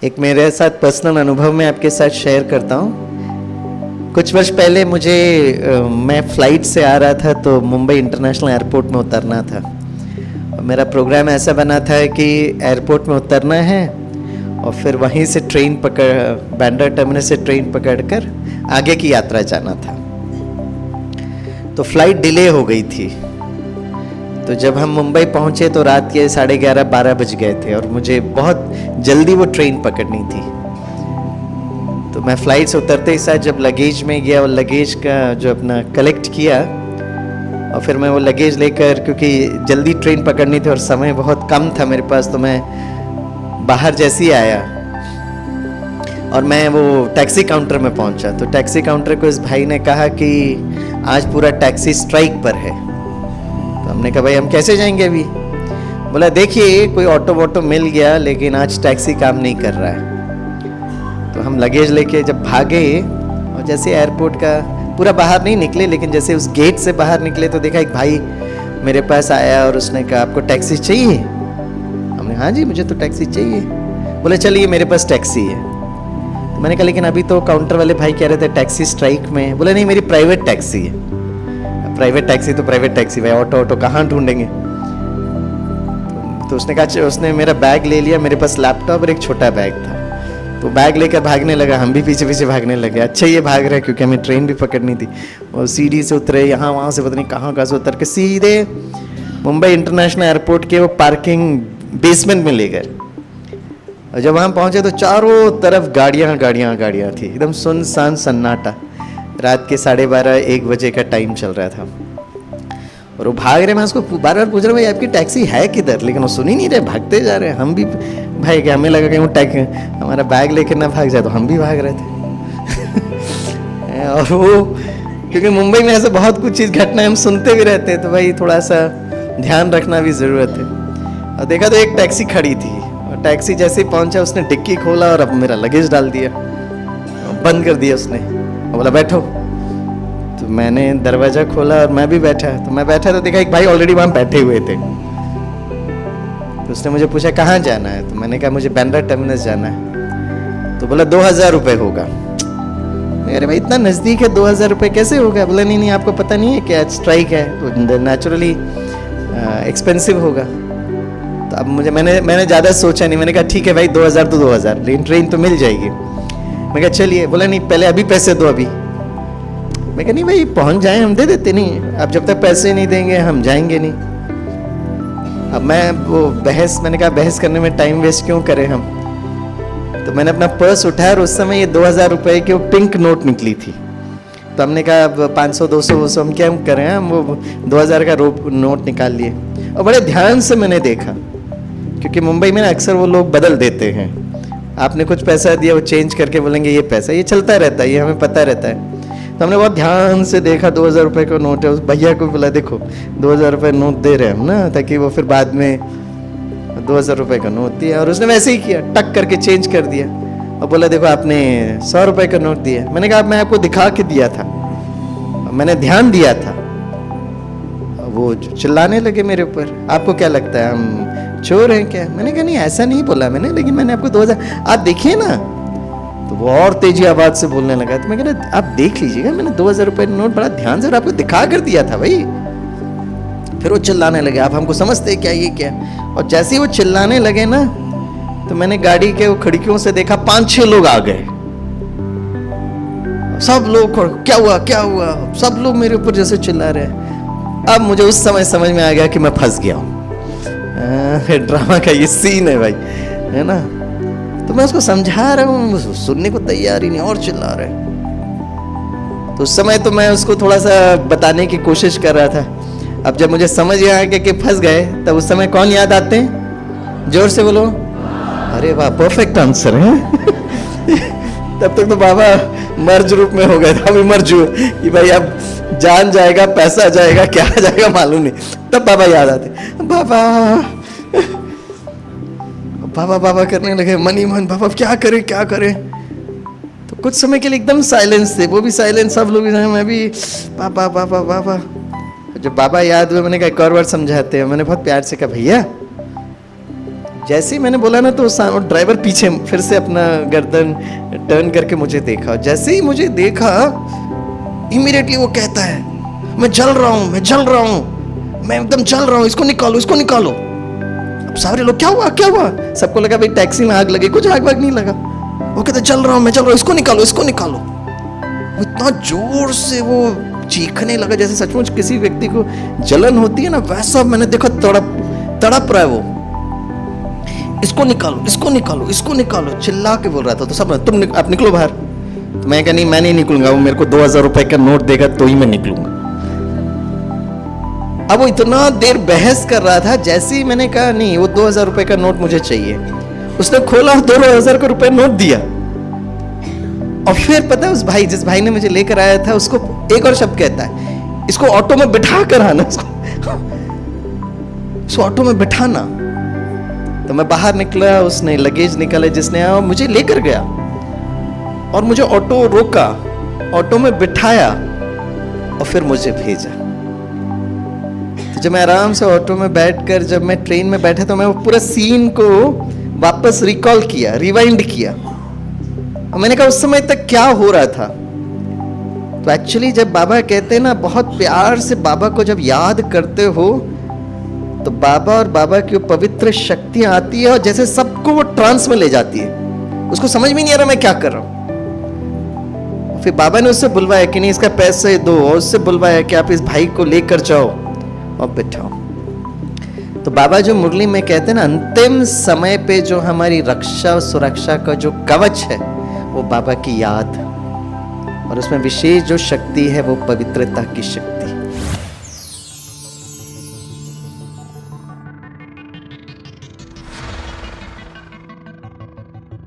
एक मेरे साथ पर्सनल अनुभव मैं आपके साथ शेयर करता हूँ। कुछ वर्ष पहले मैं फ़्लाइट से आ रहा था तो मुंबई इंटरनेशनल एयरपोर्ट में उतरना था। मेरा प्रोग्राम ऐसा बना था कि एयरपोर्ट में उतरना है और फिर वहीं से बांद्रा टर्मिनस से ट्रेन पकड़कर आगे की यात्रा जाना था। तो फ्लाइट डिले हो गई थी। तो जब हम मुंबई पहुंचे तो रात के 11:30-12 बज गए थे और मुझे बहुत जल्दी वो ट्रेन पकड़नी थी। तो मैं फ्लाइट से उतरते ही साथ जब लगेज में गया और लगेज का जो अपना कलेक्ट किया और फिर मैं वो लगेज लेकर, क्योंकि जल्दी ट्रेन पकड़नी थी और समय बहुत कम था मेरे पास, तो मैं बाहर जैसे ही आया और मैं वो टैक्सी काउंटर में पहुंचा तो टैक्सी काउंटर को इस भाई ने कहा कि आज पूरा टैक्सी स्ट्राइक पर है। तो हमने कहा भाई हम कैसे जाएंगे अभी? बोला देखिए कोई ऑटो वोटो मिल गया लेकिन आज टैक्सी काम नहीं कर रहा है। तो हम लगेज लेके जब भागे और जैसे एयरपोर्ट का पूरा बाहर नहीं निकले लेकिन जैसे उस गेट से बाहर निकले तो देखा एक भाई मेरे पास आया और उसने कहा आपको टैक्सी चाहिए? हमने हाँ जी मुझे तो टैक्सी चाहिए। बोले चलिए मेरे पास टैक्सी है। तो मैंने कहा लेकिन अभी तो काउंटर वाले भाई कह रहे थे टैक्सी स्ट्राइक में। बोले नहीं मेरी प्राइवेट टैक्सी है। प्राइवेट टैक्सी तो प्राइवेट टैक्सी भाई, ऑटो कहाँ ढूंढेंगे? तो उसने कहा, उसने मेरा बैग ले लिया, मेरे पास लैपटॉप और एक छोटा बैग था। तो बैग लेकर भागने लगा, हम भी पीछे पीछे भागने लगे। अच्छा ये भाग रहे क्योंकि हमें ट्रेन भी पकड़नी थी। और सीढ़ी से उतरे, यहाँ वहाँ से पता नहीं कहाँ से उतर के सीधे मुंबई इंटरनेशनल एयरपोर्ट के वो पार्किंग बेसमेंट में ले गए। और जब वहाँ पहुँचे तो चारों तरफ गाड़ियाँ थी, एकदम सुनसान सन्नाटा। रात के 12:30-1 बजे का टाइम चल रहा था और वो भाग रहे। मैं उसको बार बार पूछ रहा भाई आपकी टैक्सी है किधर, लेकिन वो सुन ही नहीं रहे, भागते जा रहे हैं। हम भी भाई हमें लगा कि वो हमारा बैग लेकर ना भाग जाए तो हम भी भाग रहे थे। और वो क्योंकि मुंबई में ऐसे बहुत कुछ चीज़ घटना हम सुनते भी रहते हैं तो भाई थोड़ा सा ध्यान रखना भी ज़रूरत है। और देखा तो एक टैक्सी खड़ी थी और टैक्सी जैसे ही पहुंचा उसने डिक्की खोला और अब मेरा लगेज डाल दिया, बंद कर दिया उसने और बोला बैठो। तो मैंने दरवाज़ा खोला और मैं भी बैठा। तो मैं बैठा तो देखा एक भाई ऑलरेडी वहाँ बैठे हुए थे। तो उसने मुझे पूछा कहाँ जाना है? तो मैंने कहा मुझे बांद्रा टर्मिनस जाना है। तो बोला 2000 रुपये होगा। अरे भाई इतना नज़दीक है, 2000 रुपये कैसे होगा? बोला नहीं आपको पता नहीं है कि आज स्ट्राइक है तो नेचुरली एक्सपेंसिव होगा। तो अब मैंने ज़्यादा सोचा नहीं, मैंने कहा ठीक है भाई 2000 तो 2000, लेकिन ट्रेन तो मिल जाएगी। मैं कहा चलिए। बोला नहीं पहले अभी पैसे दो अभी। मैं कहा नहीं भाई पहुंच जाए हम दे देते, नहीं अब जब तक पैसे नहीं देंगे हम जाएंगे नहीं। अब मैंने कहा बहस करने में टाइम वेस्ट क्यों करें हम। तो मैंने अपना पर्स उठाया और उस समय ये 2000 रुपये की वो पिंक नोट निकली थी। तो हमने कहा अब 500-200 हम क्या करें, हम वो 2000 का नोट निकाल लिए और बड़े ध्यान से मैंने देखा क्योंकि मुंबई में अक्सर वो लोग बदल देते हैं। आपने कुछ पैसा दिया वो चेंज करके बोलेंगे ये पैसा, ये चलता रहता है, ये हमें पता रहता है। तो हमने बहुत ध्यान से देखा 2000 रुपये का नोट है। उस भैया को बोला देखो 2000 रुपये नोट दे रहे हैं हम ना, ताकि वो फिर बाद में 2000 रुपये का नोट दिया। और उसने वैसे ही किया, टक करके चेंज कर दिया और बोला देखो आपने 100 रुपये का नोट दिया। मैंने कहा मैं आपको दिखा के दिया था, मैंने ध्यान दिया था। वो चिल्लाने लगे मेरे ऊपर, आपको क्या लगता है हम चोर हैं क्या? मैंने कहा नहीं ऐसा नहीं बोला मैंने, लेकिन मैंने आपको 2000 आप देखिए ना। तो वो और तेजी आवाज से बोलने लगा। तो मैं कह रहा आप देख लीजिएगा, मैंने 2000 रुपये नोट बड़ा ध्यान से और आपको दिखा कर दिया था भाई। फिर वो चिल्लाने लगे आप हमको समझते क्या ये क्या? और जैसे ही वो चिल्लाने लगे ना तो मैंने गाड़ी के वो खिड़कियों से देखा 5-6 लोग आ गए। सब लोग क्या हुआ सब लोग मेरे ऊपर जैसे चिल्ला रहे हैं। अब मुझे उस समय समझ में आ गया कि मैं फंस गया हूँ। ड्रामा का ये सीन है भाई, है ना। तो मैं उसको समझा रहा हूँ, सुनने को तैयार ही नहीं और चिल्ला रहे। तो उस समय तो मैं उसको थोड़ा सा बताने की कोशिश कर रहा था। अब जब मुझे समझ आ गया कि फंस गए तब उस समय कौन याद आते हैं? जोर से बोलो। अरे वाह परफेक्ट आंसर है। तब तक तो बाबा मर्ज रूप में हो गए थे, अभी मर्ज हुए कि भाई अब जान जाएगा, पैसा जाएगा, क्या जाएगा मालूम नहीं। तब बाबा याद आते, बाबा बाबा बाबा करने लगे मन ही मन। बाबा क्या करें। तो कुछ समय के लिए एकदम साइलेंस थे, वो भी साइलेंस, सब लोग, मैं भी बाबा बाबा बाबा। जब बाबा याद हुए मैंने कहा एक और बार समझाते हैं। मैंने बहुत प्यार से कहा भैया जैसे ही मैंने बोला ना तो ड्राइवर पीछे फिर से अपना गर्दन टर्न करके मुझे देखा। जैसे ही मुझे देखा इमीडिएटली वो कहता है मैं जल रहा हूं, मैं जल रहा हूं, मैं एकदम जल रहा हूं, इसको निकालो, इसको निकालो। अब सारे लोग क्या हुआ क्या हुआ, सबको लगा भाई टैक्सी में आग लगी, कुछ आग वाग नहीं लगा। वो कहता जल रहा हूं, मैं जल रहा हूं, इसको निकालो, इसको निकालो। इतना जोर से वो चीखने लगा जैसे सचमुच किसी व्यक्ति को जलन होती है ना, वैसा मैंने देखा तड़प रहा है वो। इसको निकालो, इसको निकालो, इसको निकालो, चिल्ला के बोल रहा था। तो सब तुम आप निकलो बाहर। तो मैं कहा नहीं, मैं नहीं निकलूंगा, वो मेरे को 2000 रुपए का नोट देगा तो ही मैं निकलूंगा। अब वो इतना देर बहस कर रहा था, जैसे ही मैंने कहा नहीं वो 2000 रुपए का नोट मुझे चाहिए, उसने खोला 2000 का रुपए नोट दिया। और फिर पता है उस भाई, जिस भाई ने मुझे लेकर आया था, उसको एक और शब्द कहता है, इसको ऑटो में बिठा कर आना, इसको ऑटो में बिठाना। तो मैं बाहर निकला, उसने लगेज निकाले जिसने, और मुझे लेकर गया और मुझे ऑटो रोका, ऑटो में बिठाया और फिर मुझे भेजा। तो जब मैं आराम से ऑटो में बैठकर जब मैं ट्रेन में बैठा तो मैं वो पूरा सीन को वापस रिकॉल किया, रिवाइंड किया, और मैंने कहा उस समय तक क्या हो रहा था। तो एक्चुअली जब बाबा कहते हैं ना, बहुत प्यार से बाबा को जब याद करते हो तो बाबा और बाबा की वो पवित्र शक्तियां आती है और जैसे सबको वो ट्रांस में ले जाती है, उसको समझ में नहीं आ रहा मैं क्या कर रहा हूं। फिर बाबा ने उससे बुलवाया कि नहीं इसका पैसे दो, और उससे बुलवाया कि आप इस भाई को लेकर जाओ और बिठाओ। तो बाबा जो मुरली में कहते हैं ना, अंतिम समय पे जो हमारी रक्षा और सुरक्षा का जो कवच है वो बाबा की याद, और उसमें विशेष जो शक्ति है वो पवित्रता की शक्ति।